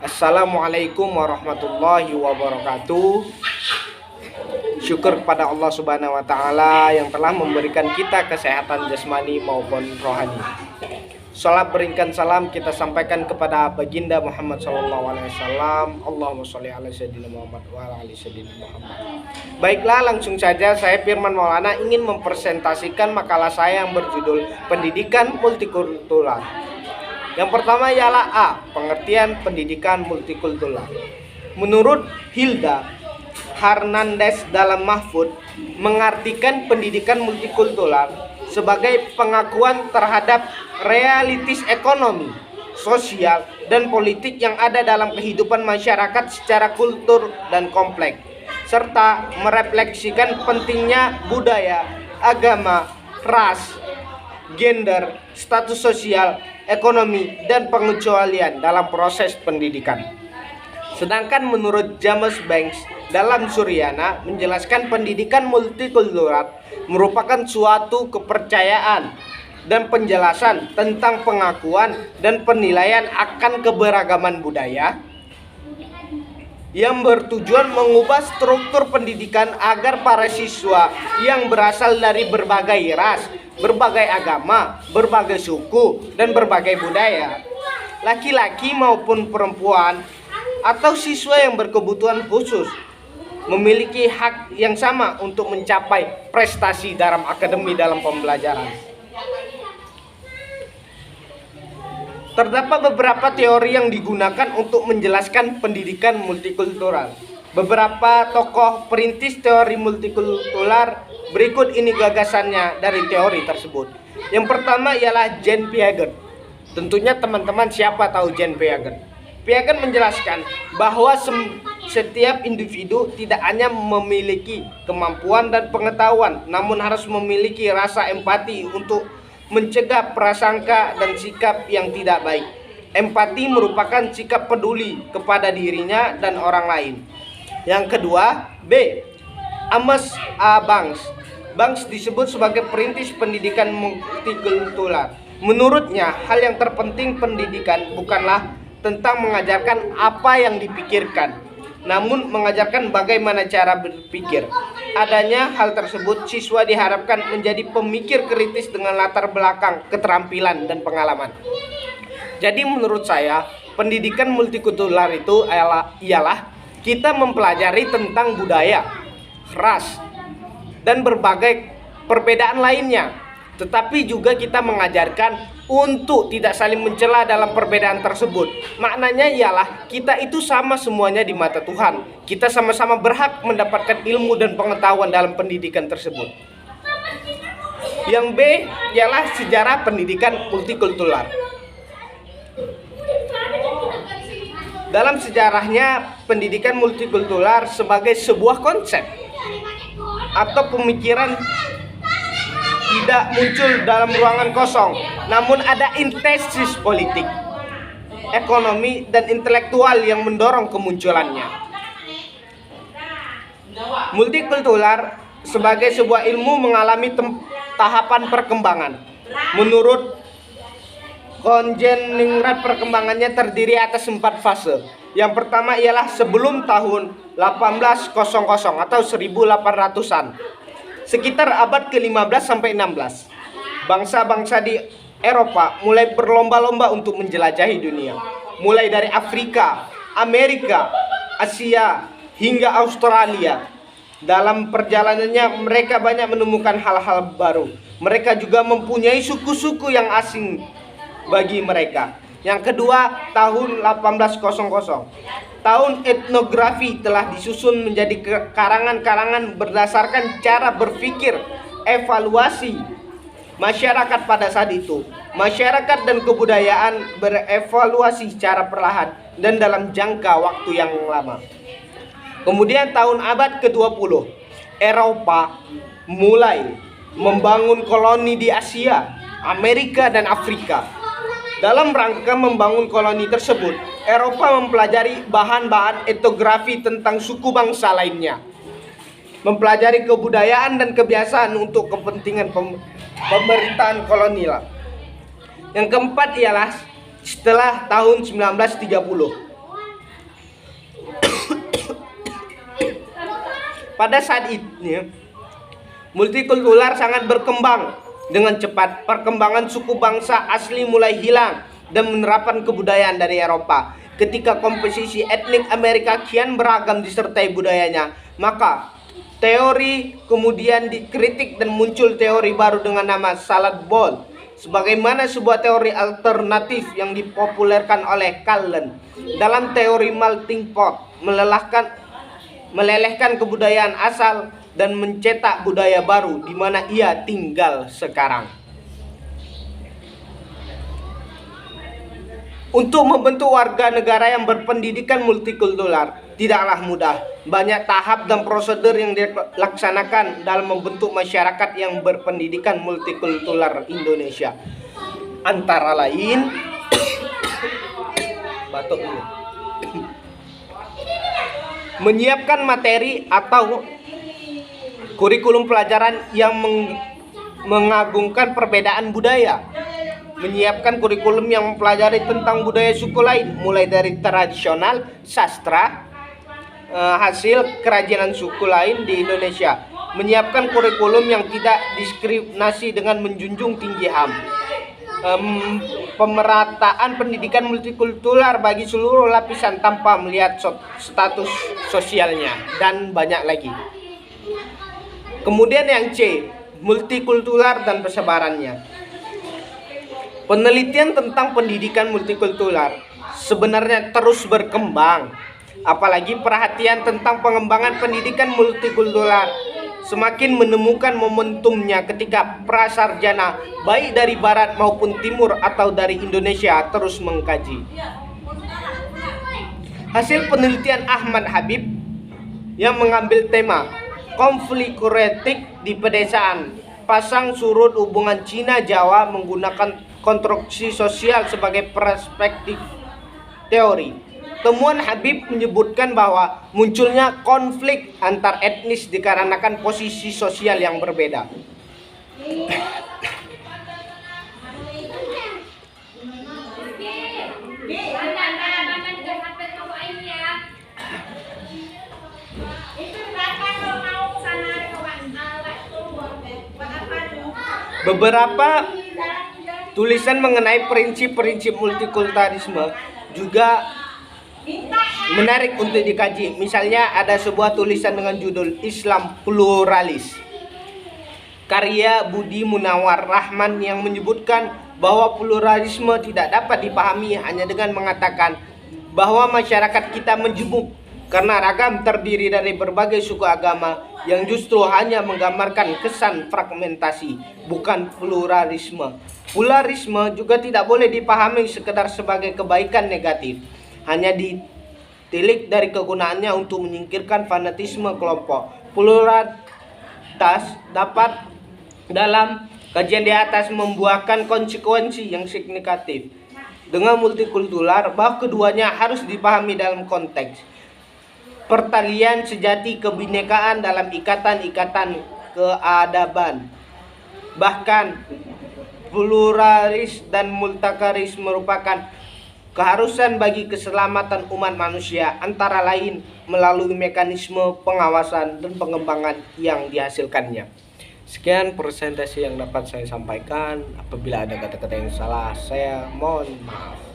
Assalamualaikum warahmatullahi wabarakatuh. Syukur kepada Allah Subhanahu wa taala yang telah memberikan kita kesehatan jasmani maupun rohani. Salat berikan salam kita sampaikan kepada baginda Muhammad sallallahu alaihi wasallam. Allahumma sholli ala sayyidina Muhammad wa ala ali sayyidina Muhammad. Baiklah, langsung saja saya Firman Maulana ingin mempresentasikan makalah saya yang berjudul Pendidikan Multikultural. Yang pertama ialah A. Pengertian pendidikan multikultural. Menurut Hilda Hernandez dalam Mahfud, mengartikan pendidikan multikultural sebagai pengakuan terhadap realitas ekonomi, sosial, dan politik yang ada dalam kehidupan masyarakat secara kultur dan kompleks, serta merefleksikan pentingnya budaya, agama, ras, gender, status sosial, ekonomi, dan pengecualian dalam proses pendidikan. Sedangkan menurut James Banks dalam Suryana menjelaskan pendidikan multikultural merupakan suatu kepercayaan dan penjelasan tentang pengakuan dan penilaian akan keberagaman budaya yang bertujuan mengubah struktur pendidikan agar para siswa yang berasal dari berbagai ras, berbagai agama, berbagai suku, dan berbagai budaya, laki-laki maupun perempuan, atau siswa yang berkebutuhan khusus, memiliki hak yang sama untuk mencapai prestasi dalam akademi dalam pembelajaran. Terdapat beberapa teori yang digunakan untuk menjelaskan pendidikan multikultural. Beberapa tokoh perintis teori multikultural berikut ini gagasannya dari teori tersebut. Yang pertama ialah Jean Piaget. Tentunya teman-teman siapa tahu Jean Piaget? Piaget menjelaskan bahwa setiap individu tidak hanya memiliki kemampuan dan pengetahuan, namun harus memiliki rasa empati untuk mencegah prasangka dan sikap yang tidak baik. Empati merupakan sikap peduli kepada dirinya dan orang lain. Yang kedua, B. Amos A. Banks. Banks disebut sebagai perintis pendidikan multikultural. Menurutnya, hal yang terpenting pendidikan bukanlah tentang mengajarkan apa yang dipikirkan, namun mengajarkan bagaimana cara berpikir. Adanya hal tersebut, siswa diharapkan menjadi pemikir kritis dengan latar belakang, keterampilan, dan pengalaman. Jadi menurut saya, pendidikan multikultural itu ialah kita mempelajari tentang budaya, ras, dan berbagai perbedaan lainnya. Tetapi juga kita mengajarkan untuk tidak saling mencela dalam perbedaan tersebut. Maknanya ialah kita itu sama semuanya di mata Tuhan. Kita sama-sama berhak mendapatkan ilmu dan pengetahuan dalam pendidikan tersebut. Yang B ialah sejarah pendidikan multikultural. Dalam sejarahnya, pendidikan multikultural sebagai sebuah konsep atau pemikiran tidak muncul dalam ruangan kosong, namun ada intensitas politik, ekonomi, dan intelektual yang mendorong kemunculannya. Multikultural sebagai sebuah ilmu mengalami tahapan perkembangan. Menurut Konjeningrat, perkembangannya terdiri atas 4 fase. Yang pertama ialah sebelum tahun 1800 atau 1800-an. Sekitar abad ke-15 sampai 16, bangsa-bangsa di Eropa mulai berlomba-lomba untuk menjelajahi dunia. Mulai dari Afrika, Amerika, Asia, hingga Australia. Dalam perjalanannya mereka banyak menemukan hal-hal baru. Mereka juga mempunyai suku-suku yang asing bagi mereka. Yang kedua, tahun 1800. Tahun etnografi telah disusun menjadi karangan-karangan berdasarkan cara berpikir evaluasi masyarakat pada saat itu. Masyarakat dan kebudayaan berevaluasi secara perlahan dan dalam jangka waktu yang lama. Kemudian tahun abad ke-20, Eropa mulai membangun koloni di Asia, Amerika, dan Afrika. Dalam rangka membangun koloni tersebut, Eropa mempelajari bahan-bahan etnografi tentang suku bangsa lainnya, mempelajari kebudayaan dan kebiasaan untuk kepentingan pemerintahan kolonial. Yang keempat ialah setelah tahun 1930, Pada saat ini, multikultural sangat berkembang dengan cepat. Perkembangan suku bangsa asli mulai hilang dan menerapkan kebudayaan dari Eropa. Ketika komposisi etnik Amerika kian beragam disertai budayanya, maka teori kemudian dikritik dan muncul teori baru dengan nama salad bowl, sebagaimana sebuah teori alternatif yang dipopulerkan oleh Cullen. Dalam teori melting pot, melelehkan kebudayaan asal dan mencetak budaya baru di mana ia tinggal sekarang. Untuk membentuk warga negara yang berpendidikan multikultural tidaklah mudah. Banyak tahap dan prosedur yang dilaksanakan dalam membentuk masyarakat yang berpendidikan multikultural Indonesia. Antara lain batuk dulu. Menyiapkan materi atau kurikulum pelajaran yang mengagungkan perbedaan budaya. Menyiapkan kurikulum yang mempelajari tentang budaya suku lain, mulai dari tradisional, sastra, hasil kerajinan suku lain di Indonesia. Menyiapkan kurikulum yang tidak diskriminasi dengan menjunjung tinggi HAM. Pemerataan pendidikan multikultural bagi seluruh lapisan tanpa melihat status sosialnya, dan banyak lagi. Kemudian yang C, multikultural dan persebarannya. Penelitian tentang pendidikan multikultural sebenarnya terus berkembang, apalagi perhatian tentang pengembangan pendidikan multikultural semakin menemukan momentumnya ketika prasarjana baik dari barat maupun timur atau dari Indonesia terus mengkaji. Hasil penelitian Ahmad Habib yang mengambil tema konflik kuretik di pedesaan, pasang surut hubungan Cina-Jawa menggunakan konstruksi sosial sebagai perspektif teori. Temuan Habib menyebutkan bahwa munculnya konflik antar etnis dikarenakan posisi sosial yang berbeda. Beberapa tulisan mengenai prinsip-prinsip multikulturalisme juga menarik untuk dikaji. Misalnya ada sebuah tulisan dengan judul Islam Pluralis, karya Budi Munawar Rahman, yang menyebutkan bahwa pluralisme tidak dapat dipahami hanya dengan mengatakan bahwa masyarakat kita menjemuk karena ragam terdiri dari berbagai suku agama, yang justru hanya menggambarkan kesan fragmentasi, bukan pluralisme. Pluralisme juga tidak boleh dipahami sekedar sebagai kebaikan negatif, hanya ditilik dari kegunaannya untuk menyingkirkan fanatisme kelompok. Pluralitas dapat dalam kajian di atas membuahkan konsekuensi yang signifikatif. Dengan multikultural, bahwa keduanya harus dipahami dalam konteks pertalian sejati kebinekaan dalam ikatan-ikatan keadaban. Bahkan pluralis dan multakaris merupakan keharusan bagi keselamatan umat manusia, antara lain melalui mekanisme pengawasan dan pengembangan yang dihasilkannya. Sekian presentasi yang dapat saya sampaikan. Apabila ada kata-kata yang salah, saya mohon maaf.